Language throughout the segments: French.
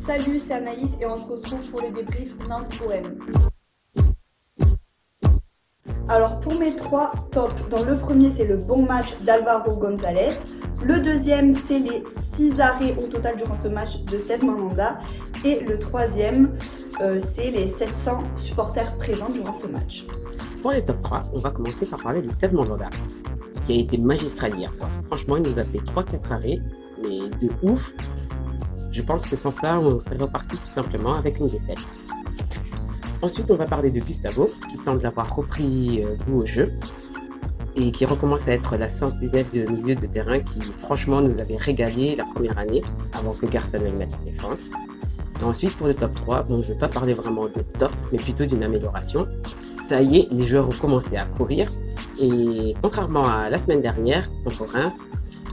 Salut, c'est Anaïs et on se retrouve pour le débrief Nantes-OM. Alors pour mes 3 tops, dans le premier c'est le bon match d'Alvaro González, le deuxième c'est les 6 arrêts au total durant ce match de Steve Mandanda et le troisième c'est les 700 supporters présents durant ce match. Pour les top 3, on va commencer par parler de Steve Mandanda, qui a été magistral hier soir. Franchement, il nous a fait 3-4 arrêts, mais de ouf. Je pense que sans ça, on serait reparti tout simplement avec une défaite. Ensuite, on va parler de Gustavo, qui semble avoir repris goût au jeu et qui recommence à être la sentinelle de milieu de terrain qui, franchement, nous avait régalé la première année avant que Garcia ne le mette en défense. Et ensuite, pour le top 3, bon, je ne vais pas parler vraiment de top, mais plutôt d'une amélioration. Ça y est, les joueurs ont commencé à courir et contrairement à la semaine dernière contre Reims,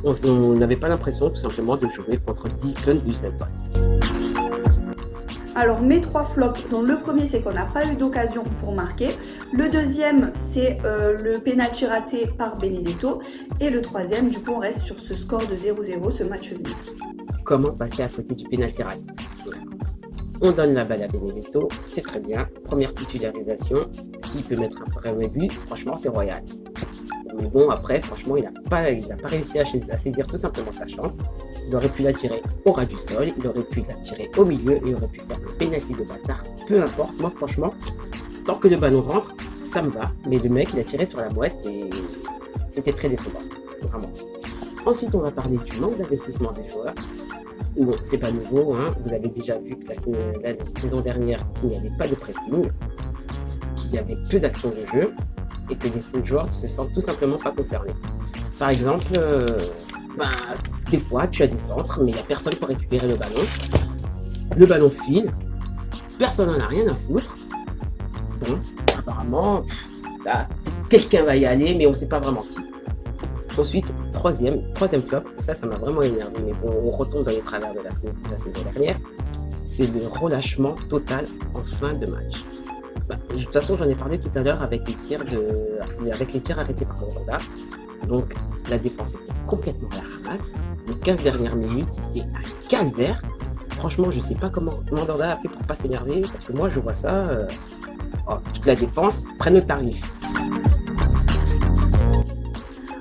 on n'avait pas l'impression tout simplement de jouer contre 10 clones du Snapchat. Alors mes 3 flops, dont le premier c'est qu'on n'a pas eu d'occasion pour marquer, le deuxième c'est le pénalty raté par Benedetto et le troisième du coup on reste sur ce score de 0-0, ce match nul. Comment passer à côté du pénalty raté? On donne la balle à Benedetto, c'est très bien, première titularisation, s'il peut mettre un premier but, franchement c'est royal. Mais bon, après, franchement, il n'a pas réussi à saisir tout simplement sa chance. Il aurait pu la tirer au ras du sol, il aurait pu la tirer au milieu, il aurait pu faire le pénalty de bâtard. Peu importe, moi franchement, tant que le ballon rentre, ça me va. Mais le mec, il a tiré sur la mouette et c'était très décevant, vraiment. Ensuite, on va parler du manque d'investissement des joueurs. Bon, c'est pas nouveau, hein. Vous avez déjà vu que la saison dernière, il n'y avait pas de pressing, qu'il y avait peu d'actions de jeu, et que les joueurs ne se sentent tout simplement pas concernés. Par exemple, des fois tu as des centres, mais il n'y a personne pour récupérer le ballon. Le ballon file, personne n'en a rien à foutre. Bon, apparemment, quelqu'un va y aller, mais on ne sait pas vraiment qui. Ensuite, troisième flop, ça m'a vraiment énervé, mais bon, on retourne dans les travers de la saison dernière, c'est le relâchement total en fin de match. De toute façon, j'en ai parlé tout à l'heure avec les tirs arrêtés par Mandanda. Donc, la défense était complètement à la ramasse. Les 15 dernières minutes, c'était un calvaire. Franchement, je ne sais pas comment Mandanda a fait pour ne pas s'énerver, parce que moi, je vois ça. Toute la défense prenne le tarif.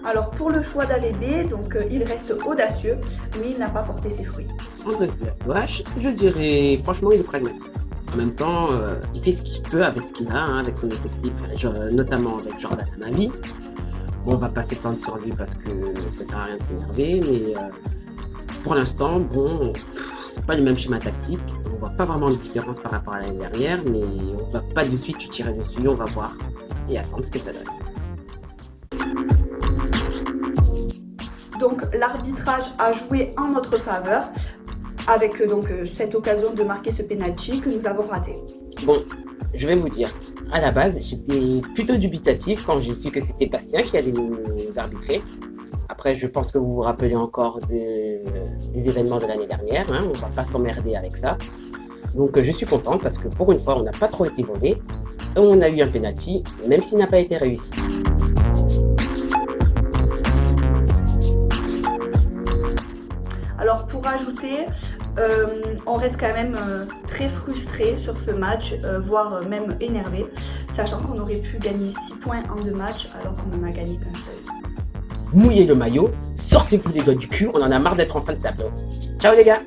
Alors pour le choix d'Alébé, donc il reste audacieux, mais il n'a pas porté ses fruits. Andrés Villas-Boas, je dirais, franchement, il est pragmatique. En même temps, il fait ce qu'il peut avec ce qu'il a, avec son effectif, notamment avec Jordan Amavi. Bon, on va pas s'étendre sur lui parce que ça sert à rien de s'énerver, mais pour l'instant, bon, c'est pas le même schéma tactique. On voit pas vraiment de différence par rapport à l'année dernière, mais on va pas de suite tirer dessus, on va voir et attendre ce que ça donne. Donc l'arbitrage a joué en notre faveur, avec cette occasion de marquer ce penalty que nous avons raté. Bon, je vais vous dire, à la base, j'étais plutôt dubitatif quand j'ai su que c'était Bastien qui allait nous arbitrer. Après, je pense que vous vous rappelez encore des événements de l'année dernière, hein, on va pas s'emmerder avec ça. Donc je suis content parce que pour une fois, on n'a pas trop été volé. On a eu un penalty, même s'il n'a pas été réussi. Alors pour ajouter, on reste quand même très frustré sur ce match, voire même énervé, sachant qu'on aurait pu gagner 6 points en 2 matchs alors qu'on n'en a gagné qu'un seul. Mouillez le maillot, sortez-vous les doigts du cul, on en a marre d'être en fin de tableau. Ciao les gars!